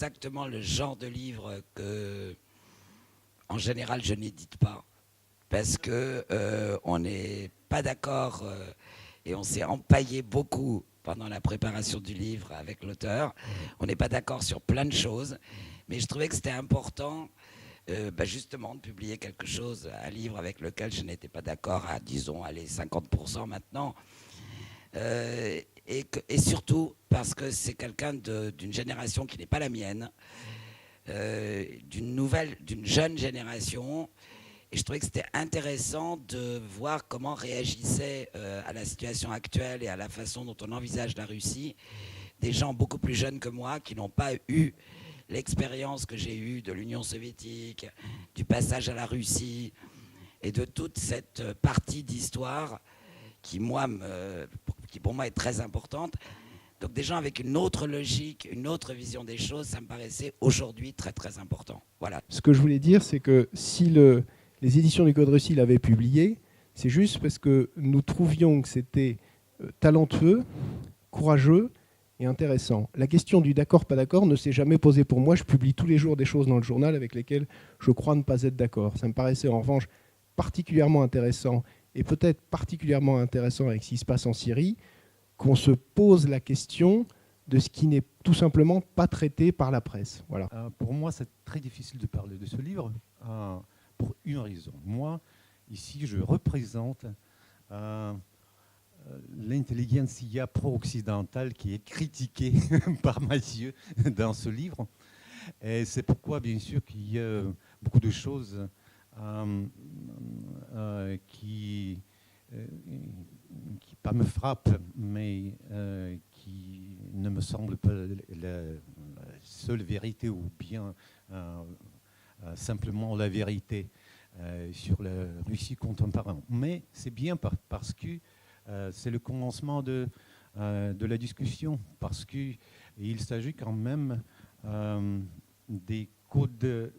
exactement le genre de livre que, en général, je n'édite pas. Parce que on n'est pas d'accord et on s'est empaillé beaucoup pendant la préparation du livre avec l'auteur. On n'est pas d'accord sur plein de choses, mais je trouvais que c'était important justement de publier quelque chose, un livre avec lequel je n'étais pas d'accord à, disons, allez, 50% maintenant. Et surtout parce que c'est quelqu'un d'une génération qui n'est pas la mienne, d'une jeune génération. Et je trouvais que c'était intéressant de voir comment réagissaient à la situation actuelle et à la façon dont on envisage la Russie des gens beaucoup plus jeunes que moi qui n'ont pas eu l'expérience que j'ai eue de l'Union soviétique, du passage à la Russie et de toute cette partie d'histoire qui pour moi est très importante. Donc des gens avec une autre logique, une autre vision des choses, ça me paraissait aujourd'hui très très important. Voilà. Ce que je voulais dire, c'est que si les éditions du Code Russie l'avaient publié, c'est juste parce que nous trouvions que c'était talentueux, courageux et intéressant. La question du d'accord, pas d'accord ne s'est jamais posée pour moi. Je publie tous les jours des choses dans le journal avec lesquelles je crois ne pas être d'accord. Ça me paraissait en revanche particulièrement intéressant, et peut-être particulièrement intéressant avec ce qui se passe en Syrie, qu'on se pose la question de ce qui n'est tout simplement pas traité par la presse. Voilà. Pour moi, c'est très difficile de parler de ce livre pour une raison. Moi, ici, je représente l'intelligentsia pro-occidentale qui est critiquée par Mathieu dans ce livre. Et c'est pourquoi, bien sûr, qu'il y a beaucoup de choses qui pas me frappent, mais qui ne me semblent pas la seule vérité ou bien simplement la vérité sur la Russie contemporaine. Mais c'est bien parce que c'est le commencement de la discussion, parce qu'il s'agit quand même des codes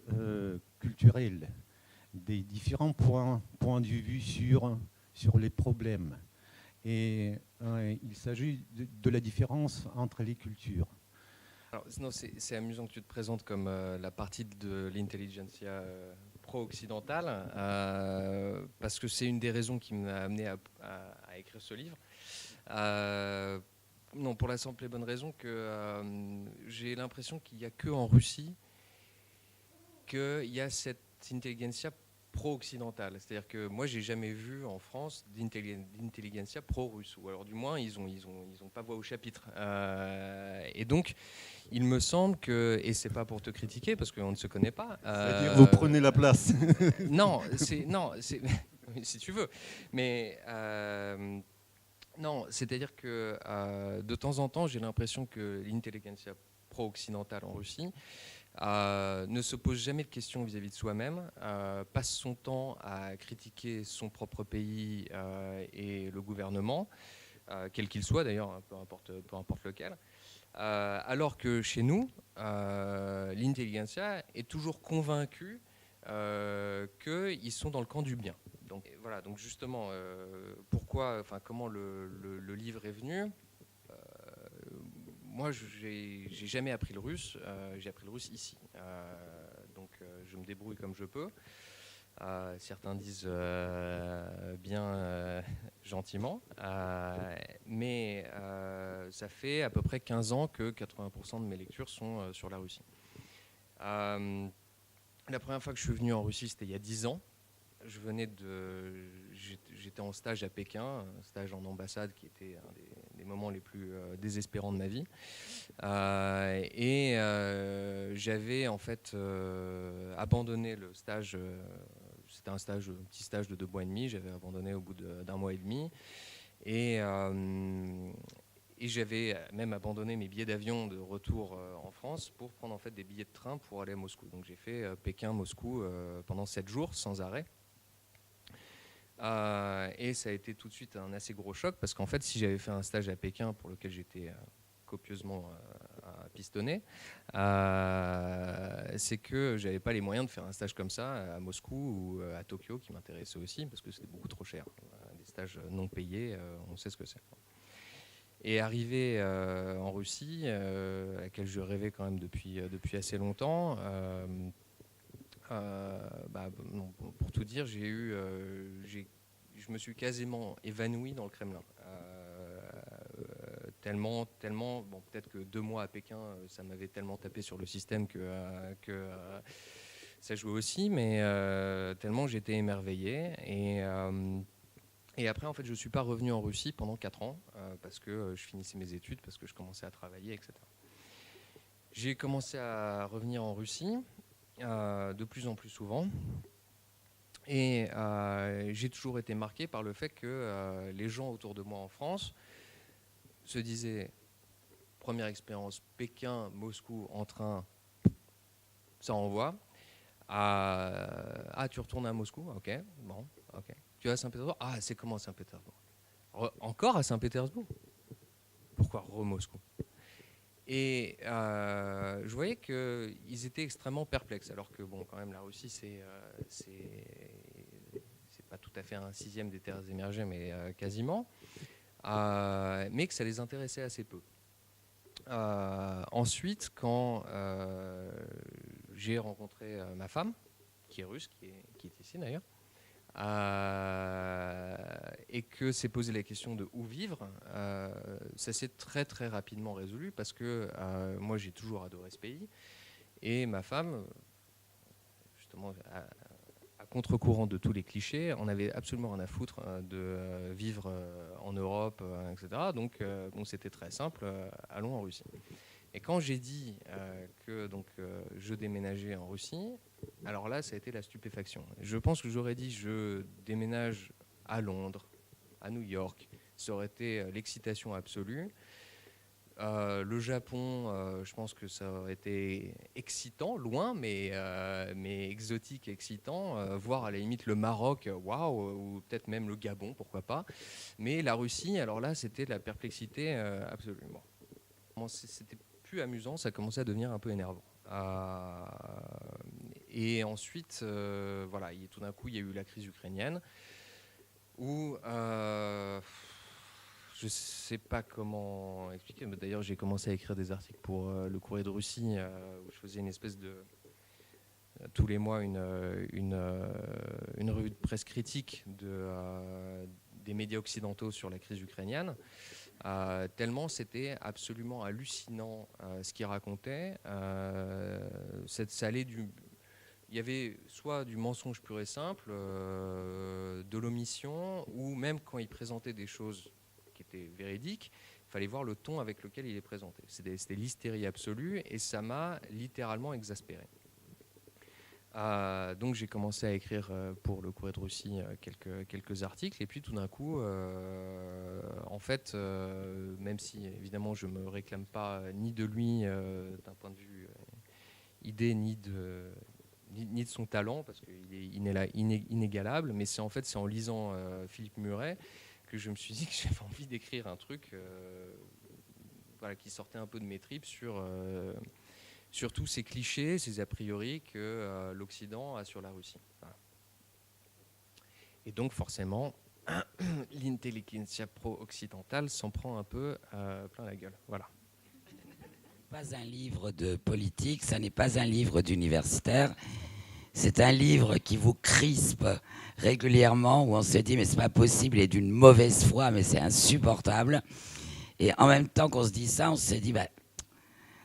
culturels, des différents points de vue sur les problèmes. Et il s'agit de la différence entre les cultures. Alors, non, c'est amusant que tu te présentes comme la partie de l'intelligentsia pro-occidentale, parce que c'est une des raisons qui m'a amené à écrire ce livre. Non, pour la simple et bonne raison que j'ai l'impression qu'il n'y a qu'en Russie qu'il y a cette intelligentsia pro-occidentale. C'est-à-dire que moi, j'ai jamais vu en France d'intelligentsia pro-russe, ou alors du moins, ils ont pas voix au chapitre. Et donc, il me semble que, et c'est pas pour te critiquer, parce qu'on ne se connaît pas. C'est-à-dire, vous prenez la place. Non, si tu veux. Mais non, c'est-à-dire que de temps en temps, j'ai l'impression que l'intelligentsia pro-occidentale en Russie ne se pose jamais de questions vis-à-vis de soi-même, passe son temps à critiquer son propre pays et le gouvernement, quel qu'il soit d'ailleurs, peu importe lequel, alors que chez nous, l'intelligentsia est toujours convaincue qu'ils sont dans le camp du bien. Donc voilà, donc justement, comment le livre est venu. Moi, j'ai jamais appris le russe. J'ai appris le russe ici. Donc, je me débrouille comme je peux. Certains disent bien gentiment. Mais ça fait à peu près 15 ans que 80% de mes lectures sont sur la Russie. La première fois que je suis venu en Russie, c'était il y a 10 ans. J'étais en stage à Pékin, un stage en ambassade qui était un des moments les plus désespérants de ma vie. J'avais en fait abandonné le stage. C'était un petit stage de 2 mois et demi. J'avais abandonné au bout d'un mois et demi. Et j'avais même abandonné mes billets d'avion de retour en France pour prendre en fait des billets de train pour aller à Moscou. Donc j'ai fait Pékin-Moscou pendant 7 jours sans arrêt. Et ça a été tout de suite un assez gros choc parce qu'en fait, si j'avais fait un stage à Pékin pour lequel j'étais copieusement pistonné, c'est que j'avais pas les moyens de faire un stage comme ça à Moscou ou à Tokyo qui m'intéressait aussi parce que c'était beaucoup trop cher. Des stages non payés, on sait ce que c'est. Et arrivé en Russie, à laquelle je rêvais quand même depuis assez longtemps, non, pour tout dire, je me suis quasiment évanoui dans le Kremlin. Tellement, bon, peut-être que 2 mois à Pékin, ça m'avait tellement tapé sur le système que ça jouait aussi, mais tellement j'étais émerveillé. Et après, en fait, je ne suis pas revenu en Russie pendant 4 ans, parce que je finissais mes études, parce que je commençais à travailler, etc. J'ai commencé à revenir en Russie de plus en plus souvent. Et j'ai toujours été marqué par le fait que les gens autour de moi en France se disaient, première expérience, Pékin, Moscou, en train, ça envoie. Tu retournes à Moscou? Ok, bon, ok. Tu vas à Saint-Pétersbourg? Ah, c'est comment Saint-Pétersbourg? Encore à Saint-Pétersbourg? Pourquoi Moscou? Et je voyais qu'ils étaient extrêmement perplexes, alors que bon, quand même, la Russie, c'est pas tout à fait un 6e des terres émergées, mais quasiment, mais que ça les intéressait assez peu. Ensuite, quand j'ai rencontré ma femme, qui est russe, qui est ici d'ailleurs, et que s'est posé la question de où vivre, ça s'est très très rapidement résolu parce que moi j'ai toujours adoré ce pays et ma femme, justement à contre-courant de tous les clichés, on avait absolument rien à foutre de vivre en Europe, etc. Donc bon, c'était très simple, allons en Russie. Et quand j'ai dit que je déménageais en Russie, alors là, ça a été la stupéfaction. Je pense que j'aurais dit je déménage à Londres, à New York. Ça aurait été l'excitation absolue. Le Japon, je pense que ça aurait été excitant, loin, mais exotique, excitant. Voire à la limite le Maroc, waouh, ou peut-être même le Gabon, pourquoi pas. Mais la Russie, alors là, c'était la perplexité absolue. Bon. C'était plus amusant, ça commençait à devenir un peu énervant. Et ensuite, voilà, tout d'un coup, il y a eu la crise ukrainienne, où je ne sais pas comment expliquer, mais d'ailleurs, j'ai commencé à écrire des articles pour le Courrier de Russie, où je faisais une espèce de... tous les mois, une revue de presse critique des médias occidentaux sur la crise ukrainienne. Tellement c'était absolument hallucinant ce qu'il racontait. Ça allait il y avait soit du mensonge pur et simple, de l'omission, ou même quand il présentait des choses qui étaient véridiques, il fallait voir le ton avec lequel il les présentait. C'était l'hystérie absolue et ça m'a littéralement exaspéré. Donc j'ai commencé à écrire pour le Courrier de Russie quelques articles et puis tout d'un coup, en fait, même si évidemment je me réclame pas ni de lui d'un point de vue idée ni de son talent parce qu'il est inégalable, mais c'est en lisant Philippe Muret que je me suis dit que j'avais envie d'écrire un truc voilà, qui sortait un peu de mes tripes sur tous ces clichés, ces a priori que l'Occident a sur la Russie. Voilà. Et donc forcément, l'intelligentsia pro-occidentale s'en prend un peu plein la gueule. Voilà. Pas un livre de politique, ça n'est pas un livre d'universitaire. C'est un livre qui vous crispe régulièrement, où on se dit mais c'est pas possible, il est d'une mauvaise foi, mais c'est insupportable. Et en même temps qu'on se dit ça, on se dit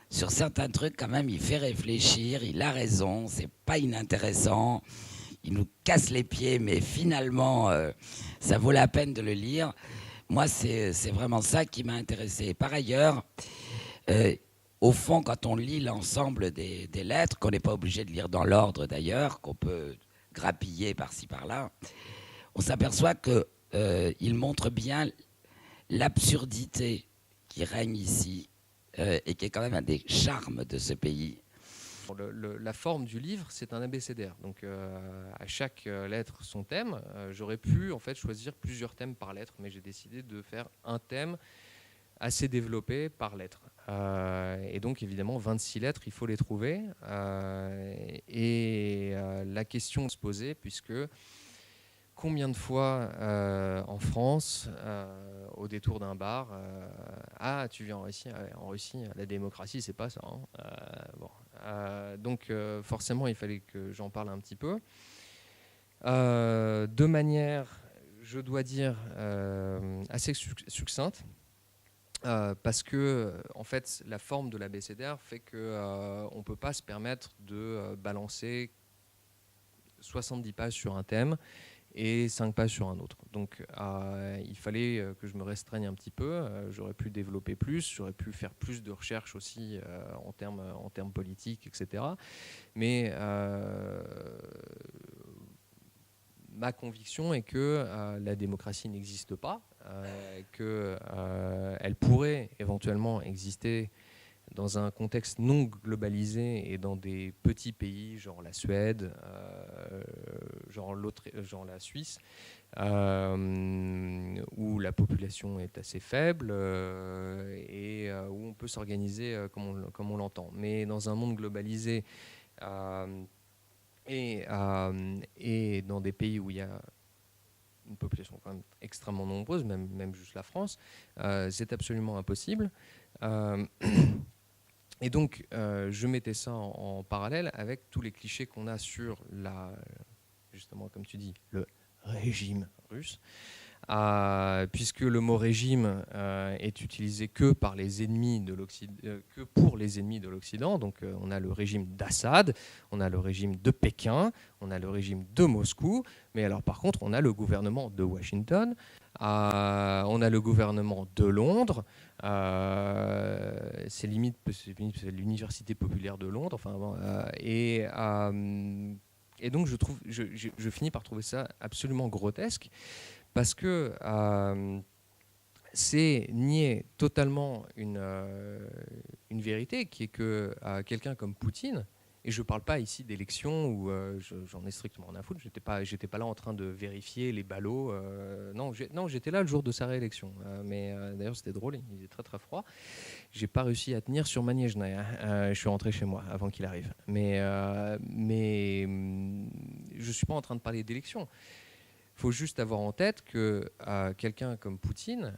sur certains trucs quand même, il fait réfléchir, il a raison, c'est pas inintéressant, il nous casse les pieds, mais finalement ça vaut la peine de le lire. Moi, c'est vraiment ça qui m'a intéressé. Par ailleurs, au fond, quand on lit l'ensemble des lettres, qu'on n'est pas obligé de lire dans l'ordre d'ailleurs, qu'on peut grappiller par-ci par-là, on s'aperçoit qu'il montre bien l'absurdité qui règne ici et qui est quand même un des charmes de ce pays. La forme du livre, c'est un abécédaire. Donc, à chaque lettre, son thème. J'aurais pu en fait choisir plusieurs thèmes par lettre, mais j'ai décidé de faire un thème assez développé par lettre. Et donc, évidemment, 26 lettres, il faut les trouver. La question se posait, puisque combien de fois en France, au détour d'un bar, ah, tu viens en Russie, ah ouais, en Russie, la démocratie, c'est pas ça. Hein. Bon. Donc forcément, il fallait que j'en parle un petit peu. De manière, je dois dire, assez succincte. Parce que en fait, la forme de l'abécédaire fait qu'on ne peut pas se permettre de balancer 70 pages sur un thème et 5 pages sur un autre. Donc il fallait que je me restreigne un petit peu. J'aurais pu développer plus, j'aurais pu faire plus de recherches aussi en termes politiques, etc. Mais ma conviction est que la démocratie n'existe pas, qu'elle pourrait éventuellement exister dans un contexte non globalisé et dans des petits pays genre la Suède, genre la Suisse, où la population est assez faible et où on peut s'organiser comme on l'entend. Mais dans un monde globalisé et dans des pays où il y a une population quand même extrêmement nombreuse, même juste la France, c'est absolument impossible. Et donc, je mettais ça en parallèle avec tous les clichés qu'on a sur justement, comme tu dis, le régime russe, puisque le mot régime est utilisé que par les ennemis de l'Occident, que pour les ennemis de l'Occident. Donc, on a le régime d'Assad, on a le régime de Pékin, on a le régime de Moscou, mais alors par contre, on a le gouvernement de Washington, on a le gouvernement de Londres. C'est limite l'université populaire de Londres. Enfin, et donc je finis par trouver ça absolument grotesque parce que c'est nier totalement une vérité qui est que quelqu'un comme Poutine, et je ne parle pas ici d'élections où j'en ai strictement rien à foutre, j'étais pas là en train de vérifier les ballots, non, j'étais là le jour de sa réélection, mais d'ailleurs c'était drôle, il faisait très très froid, j'ai pas réussi à tenir sur Maniège-Ney, je suis rentré chez moi avant qu'il arrive, mais je suis pas en train de parler d'élections. Il faut juste avoir en tête que quelqu'un comme Poutine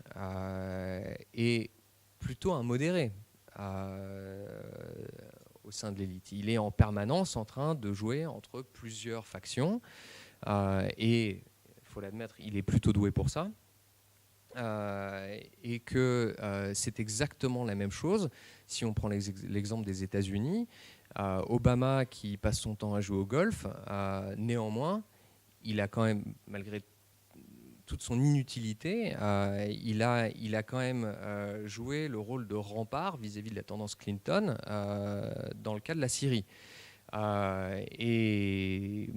est plutôt un modéré au sein de l'élite. Il est en permanence en train de jouer entre plusieurs factions et, il faut l'admettre, il est plutôt doué pour ça. Et que c'est exactement la même chose si on prend l'exemple des États-Unis. Obama qui passe son temps à jouer au golf, néanmoins, il a quand même, malgré toute son inutilité, il a quand même joué le rôle de rempart vis-à-vis de la tendance Clinton dans le cas de la Syrie. Et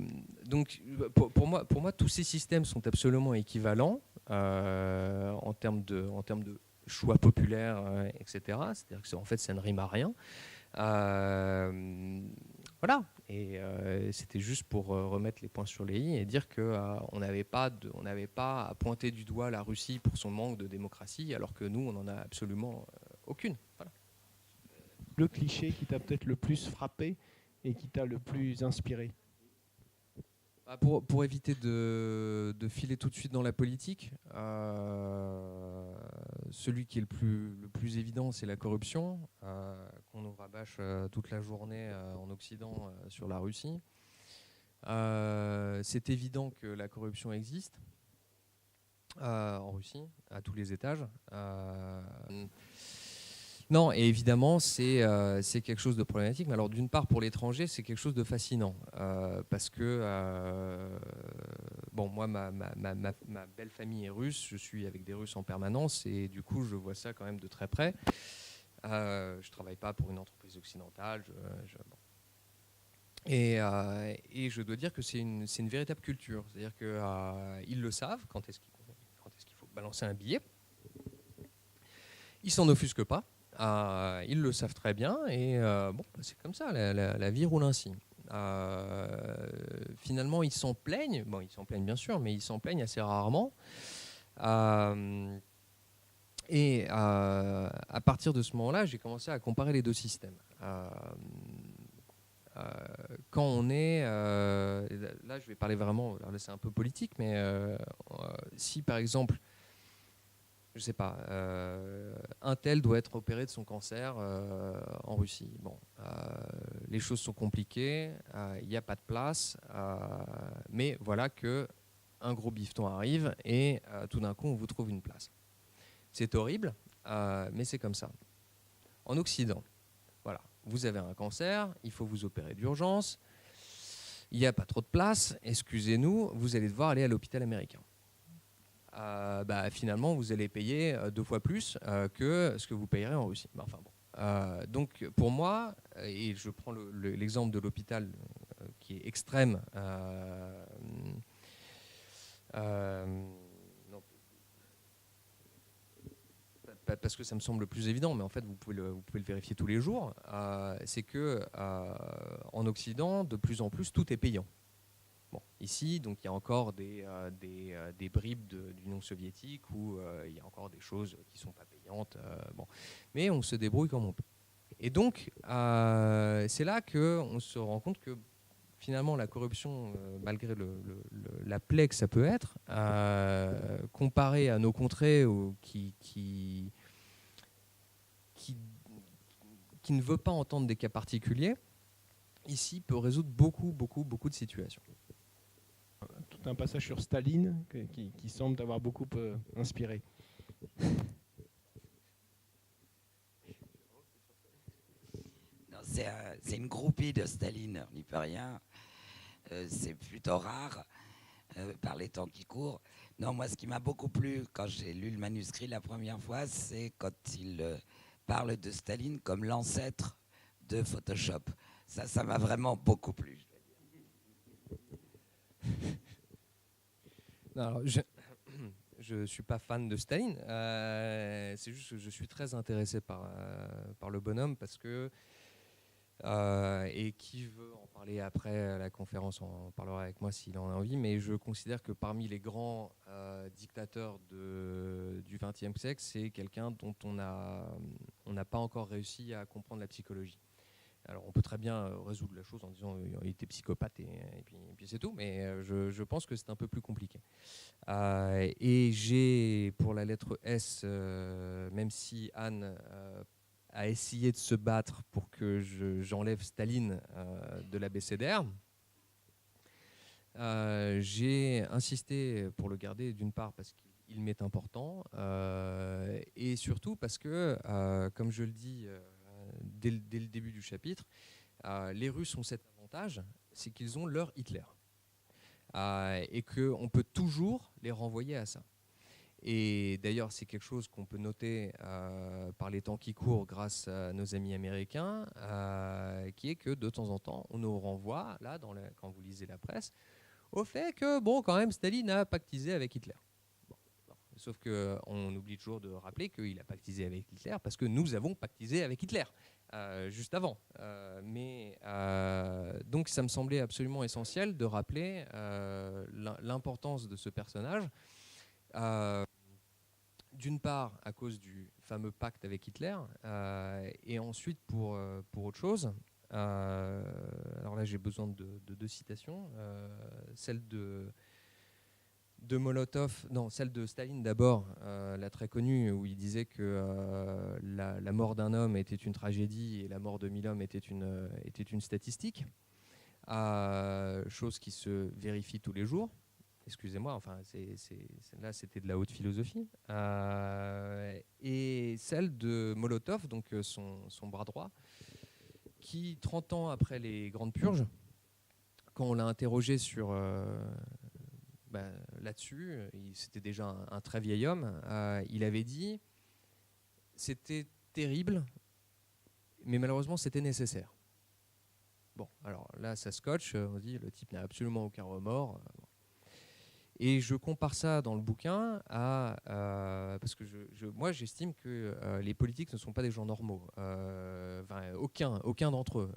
donc, pour moi, tous ces systèmes sont absolument équivalents en termes de choix populaires, etc. C'est-à-dire que en fait, ça ne rime à rien. Voilà, et c'était juste pour remettre les points sur les i et dire qu'on n'avait pas à pointer du doigt la Russie pour son manque de démocratie, alors que nous, on n'en a absolument aucune. Voilà. Le cliché qui t'a peut-être le plus frappé et qui t'a le plus inspiré? Pour éviter de filer tout de suite dans la politique, celui qui est le plus évident, c'est la corruption, qu'on nous rabâche toute la journée en Occident sur la Russie. C'est évident que la corruption existe en Russie, à tous les étages. Non, et évidemment, c'est quelque chose de problématique. Mais alors, d'une part, pour l'étranger, c'est quelque chose de fascinant. Parce que, bon, moi, ma belle famille est russe. Je suis avec des Russes en permanence. Et du coup, je vois ça quand même de très près. Je ne travaille pas pour une entreprise occidentale. Bon. Et je dois dire que c'est une véritable culture. C'est-à-dire qu'ils le savent quand est-ce qu'il faut balancer un billet. Ils s'en offusquent pas. Ils le savent très bien et bon, c'est comme ça, la vie roule ainsi. Finalement, ils s'en plaignent. Bon, ils s'en plaignent bien sûr, mais ils s'en plaignent assez rarement. Et à partir de ce moment-là, j'ai commencé à comparer les deux systèmes. quand on est... là, je vais parler vraiment... Alors là, c'est un peu politique, mais si, par exemple, je ne sais pas, un tel doit être opéré de son cancer en Russie. Bon, les choses sont compliquées, il n'y a pas de place, mais voilà que un gros bifton arrive et tout d'un coup, on vous trouve une place. C'est horrible, mais c'est comme ça. En Occident, voilà, vous avez un cancer, il faut vous opérer d'urgence, il n'y a pas trop de place, excusez-nous, vous allez devoir aller à l'hôpital américain. Finalement, vous allez payer 2 fois plus que ce que vous payerez en Russie. Enfin, bon. Donc, pour moi, et je prends l'exemple de l'hôpital qui est extrême, non, parce que ça me semble le plus évident, mais en fait, vous pouvez le vérifier tous les jours, c'est que en Occident, de plus en plus, tout est payant. Bon, ici, donc, il y a encore des bribes d'Union soviétique où il y a encore des choses qui ne sont pas payantes. Bon. Mais on se débrouille comme on peut. Et donc, c'est là qu'on se rend compte que finalement, la corruption, malgré la plaie que ça peut être, comparée à nos contrées qui ne veut pas entendre des cas particuliers, ici peut résoudre beaucoup de situations. Tout un passage sur Staline qui semble t'avoir beaucoup inspiré. C'est une groupie de Staline, on n'y peut rien. C'est plutôt rare par les temps qui courent. Non, moi, ce qui m'a beaucoup plu quand j'ai lu le manuscrit la première fois, c'est quand il parle de Staline comme l'ancêtre de Photoshop. Ça m'a vraiment beaucoup plu. Non, alors, je ne suis pas fan de Staline. C'est juste que je suis très intéressé par le bonhomme parce que et qui veut en parler après à la conférence en parlera avec moi s'il en a envie, mais je considère que parmi les grands dictateurs du XXe siècle, c'est quelqu'un dont on n'a pas encore réussi à comprendre la psychologie. Alors on peut très bien résoudre la chose en disant qu'il était psychopathe et puis c'est tout, mais je pense que c'est un peu plus compliqué. Et j'ai, pour la lettre S, même si Anne a essayé de se battre pour que j'enlève Staline de l'abécédaire, j'ai insisté pour le garder, d'une part parce qu'il m'est important, et surtout parce que, comme je le dis dès le début du chapitre, les Russes ont cet avantage, c'est qu'ils ont leur Hitler. Et qu'on peut toujours les renvoyer à ça. Et d'ailleurs, c'est quelque chose qu'on peut noter par les temps qui courent grâce à nos amis américains, qui est que de temps en temps, on nous renvoie, là, quand vous lisez la presse, au fait que, bon, quand même, Staline a pactisé avec Hitler. Bon. Sauf qu'on oublie toujours de rappeler qu'il a pactisé avec Hitler parce que nous avons pactisé avec Hitler. Juste avant. Donc ça me semblait absolument essentiel de rappeler l'importance de ce personnage, d'une part à cause du fameux pacte avec Hitler, et ensuite pour autre chose. Alors là j'ai besoin de 2 citations. Celle de Molotov, non, celle de Staline d'abord, la très connue, où il disait que la mort d'un homme était une tragédie et la mort de 1000 hommes était une statistique, chose qui se vérifie tous les jours. Excusez-moi, enfin, là c'était de la haute philosophie. Et celle de Molotov, donc son bras droit, qui 30 ans après les grandes purges, quand on l'a interrogé sur... là-dessus, c'était déjà un très vieil homme, il avait dit c'était terrible, mais malheureusement c'était nécessaire. Bon, alors là ça scotche, on dit le type n'a absolument aucun remords. Et je compare ça dans le bouquin parce que moi j'estime que les politiques ne sont pas des gens normaux, aucun d'entre eux,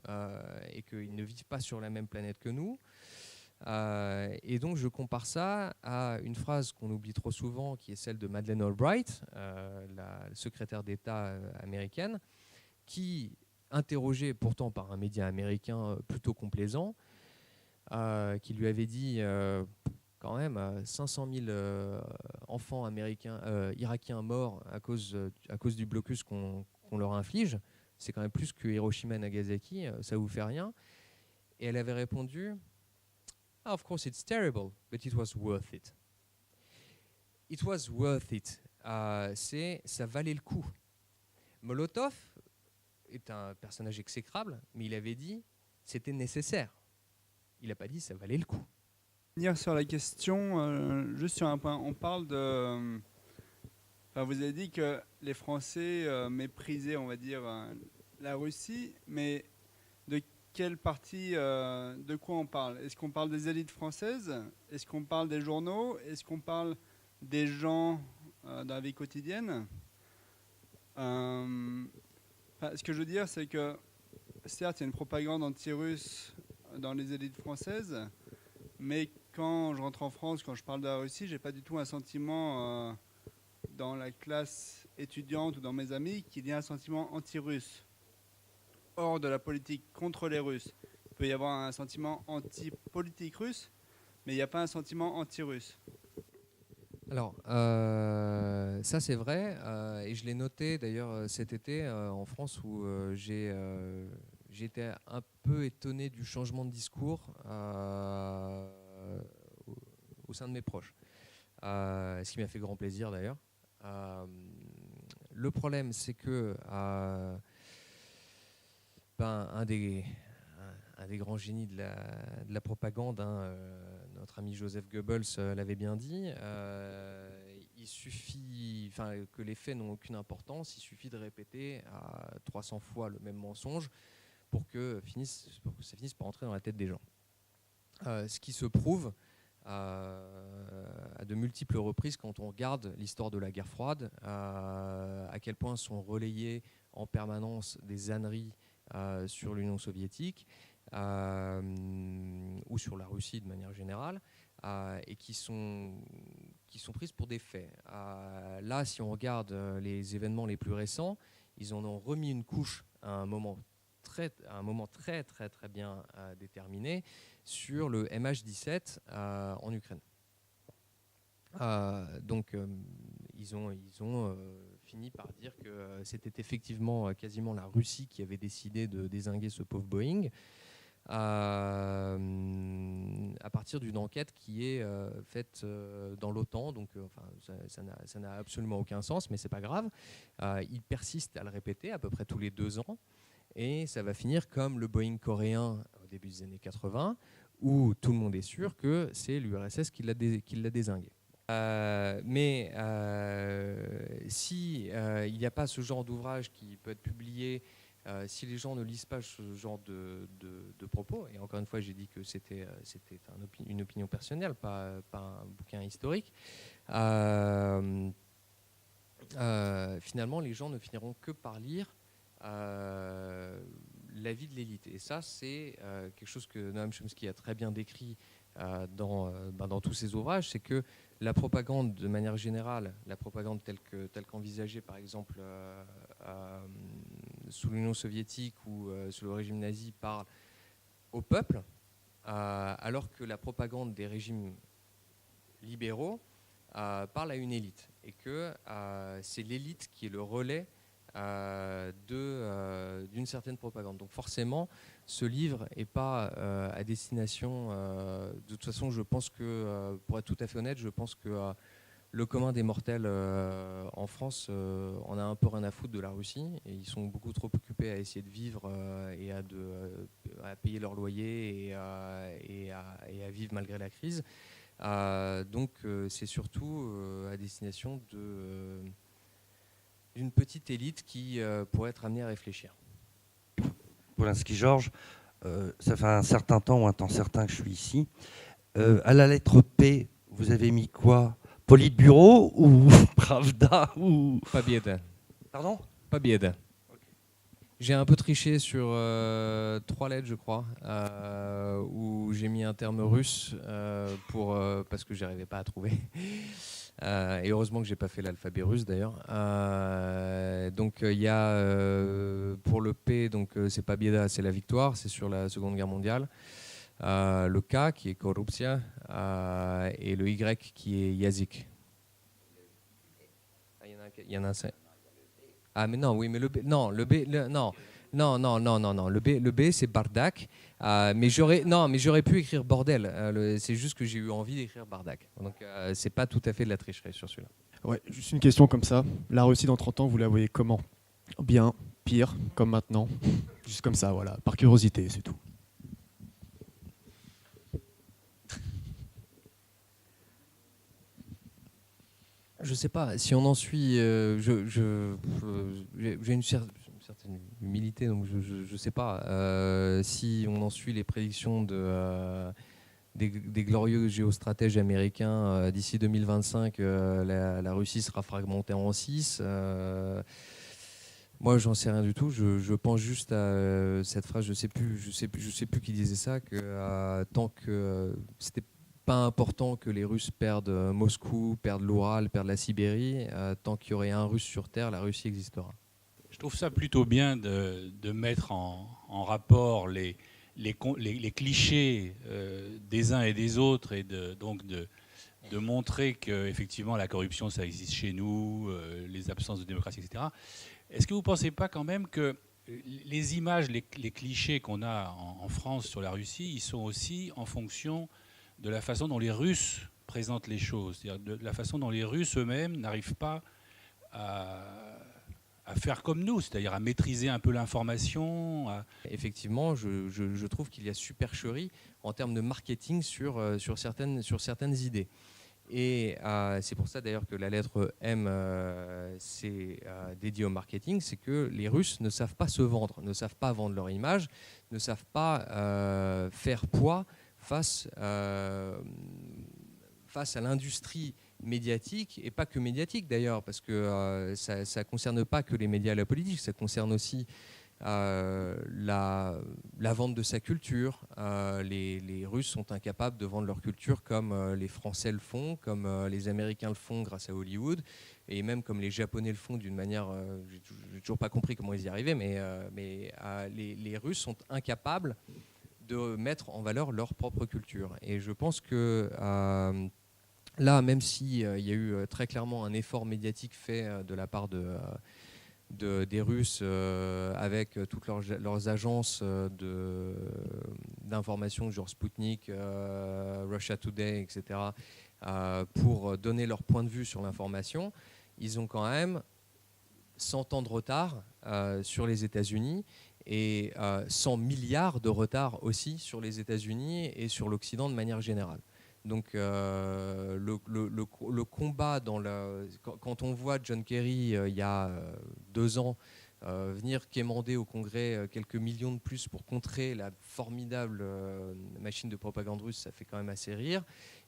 et qu'ils ne vivent pas sur la même planète que nous. Et donc je compare ça à une phrase qu'on oublie trop souvent, qui est celle de Madeleine Albright, la secrétaire d'État américaine, qui interrogé pourtant par un média américain plutôt complaisant, qui lui avait dit quand même 500 000 enfants américains, irakiens morts à cause du blocus qu'on leur inflige. C'est quand même plus que Hiroshima et Nagasaki, ça vous fait rien. Et elle avait répondu, ah, of course it's terrible, but it was worth it. It was worth it. Ça valait le coup. Molotov est un personnage exécrable, mais il avait dit c'était nécessaire. Il n'a pas dit ça valait le coup. Dire sur la question, juste sur un point, on parle de... Enfin, vous avez dit que les Français méprisaient, on va dire, la Russie, mais de quelle partie, de quoi on parle? Est-ce qu'on parle des élites françaises? Est-ce qu'on parle des journaux? Est-ce qu'on parle des gens dans la vie quotidienne? Ce que je veux dire, c'est que certes, il y a une propagande anti-russe dans les élites françaises, mais quand je rentre en France, quand je parle de la Russie, j'ai pas du tout un sentiment dans la classe étudiante ou dans mes amis qu'il y a un sentiment anti-russe. Hors de la politique contre les Russes, il peut y avoir un sentiment anti-politique russe, mais il n'y a pas un sentiment anti-russe. Alors, ça c'est vrai, et je l'ai noté d'ailleurs cet été en France où j'étais un peu étonné du changement de discours au sein de mes proches, ce qui m'a fait grand plaisir d'ailleurs. Le problème, c'est que un des grands génies de la propagande, notre ami Joseph Goebbels l'avait bien dit, il suffit, que les faits n'ont aucune importance, il suffit de répéter 300 fois le même mensonge pour que ça finisse par entrer dans la tête des gens. Ce qui se prouve à de multiples reprises quand on regarde l'histoire de la guerre froide, à quel point sont relayées en permanence des âneries sur l'Union soviétique ou sur la Russie de manière générale, et qui sont prises pour des faits. Là, si on regarde les événements les plus récents, ils en ont remis une couche à un moment très très bien déterminé sur le MH17 en Ukraine. Donc ils ont fini par dire que c'était effectivement quasiment la Russie qui avait décidé de dézinguer ce pauvre Boeing à partir d'une enquête qui est faite dans l'OTAN. Donc ça n'a absolument aucun sens, mais c'est pas grave. Ils persistent à le répéter à peu près tous les 2 ans. Et ça va finir comme le Boeing coréen au début des années 80, où tout le monde est sûr que c'est l'URSS qui l'a dézingué. Mais si il n'y a pas ce genre d'ouvrage qui peut être publié, si les gens ne lisent pas ce genre de propos, et encore une fois j'ai dit que c'était une opinion personnelle, pas un bouquin historique, finalement les gens ne finiront que par lire la vie de l'élite. Et ça, c'est quelque chose que Noam Chomsky a très bien décrit dans tous ses ouvrages, c'est que la propagande, de manière générale, la propagande telle qu'envisagée, par exemple, sous l'Union soviétique ou sous le régime nazi, parle au peuple, alors que la propagande des régimes libéraux parle à une élite. Et que c'est l'élite qui est le relais d'une certaine propagande. Donc forcément, ce livre n'est pas à destination... de toute façon, je pense que, pour être tout à fait honnête, je pense que le commun des mortels en France en a un peu rien à foutre de la Russie. Et ils sont beaucoup trop occupés à essayer de vivre et à payer leur loyer et à vivre malgré la crise. Donc c'est surtout à destination d'une petite élite qui pourrait être amenée à réfléchir. Polanski-Georges, ça fait un certain temps ou un temps certain que je suis ici. À la lettre P, vous avez mis quoi? Politburo ou Pravda ou... Победа. Pardon? Победа. J'ai un peu triché sur 3 lettres, je crois, où j'ai mis un terme russe parce que j'arrivais pas à trouver. Et heureusement que j'ai pas fait l'alphabet russe d'ailleurs. Donc il y a pour le P, donc donc c'est pas Bieda, c'est la victoire, c'est sur la Seconde Guerre mondiale. Le K qui est Korupcja et le Y qui est Jazyk. Il y en a un. Ah mais non, oui, mais le B, non, le B, non. Le B c'est Bardak, mais j'aurais pu écrire bordel. C'est juste que j'ai eu envie d'écrire Bardak. Donc c'est pas tout à fait de la tricherie sur celui-là. Ouais, juste une question comme ça. La Russie dans 30 ans, vous la voyez comment? Bien, pire, comme maintenant? Juste comme ça, voilà, par curiosité, c'est tout. Je sais pas, si on en suit, j'ai une certaine humilité, donc je sais pas. Si on en suit les prédictions des glorieux géostratèges américains, d'ici 2025, la Russie sera fragmentée en 6. Moi, j'en sais rien du tout. Je pense juste à cette phrase. Je sais plus qui disait ça. Que tant que c'était pas important que les Russes perdent Moscou, perdent l'Oural, perdent la Sibérie, tant qu'il y aurait un Russe sur Terre, la Russie existera. Je trouve ça plutôt bien de mettre en rapport les clichés des uns et des autres et de montrer qu'effectivement la corruption ça existe chez nous, les absences de démocratie, etc. Est-ce que vous ne pensez pas quand même que les images, les clichés qu'on a en France sur la Russie, ils sont aussi en fonction de la façon dont les Russes présentent les choses, c'est-à-dire de la façon dont les Russes eux-mêmes n'arrivent pas à faire comme nous, c'est-à-dire à maîtriser un peu l'information. Effectivement, je trouve qu'il y a supercherie en termes de marketing sur certaines idées. Et c'est pour ça d'ailleurs que la lettre M c'est dédié au marketing, c'est que les Russes ne savent pas se vendre, ne savent pas vendre leur image, ne savent pas faire poids face à l'industrie médiatique, et pas que médiatique d'ailleurs, parce que ça ne concerne pas que les médias et la politique, ça concerne aussi la vente de sa culture. Les Russes sont incapables de vendre leur culture comme les Français le font, comme les Américains le font grâce à Hollywood, et même comme les Japonais le font d'une manière, j'ai toujours pas compris comment ils y arrivaient, mais les Russes sont incapables de mettre en valeur leur propre culture. Et je pense que là, même s'il y a eu très clairement un effort médiatique fait de la part des Russes avec toutes leurs agences d'information, genre Sputnik, Russia Today, etc., pour donner leur point de vue sur l'information, ils ont quand même 100 ans de retard sur les États-Unis et 100 milliards de retard aussi sur les États-Unis et sur l'Occident de manière générale. Donc le combat quand on voit John Kerry il y a 2 ans venir quémander au Congrès quelques millions de plus pour contrer la formidable machine de propagande russe, ça fait quand même assez rire.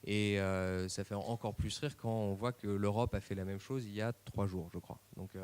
Et ça fait encore plus rire quand on voit que l'Europe a fait la même chose il y a 3 jours, je crois. Donc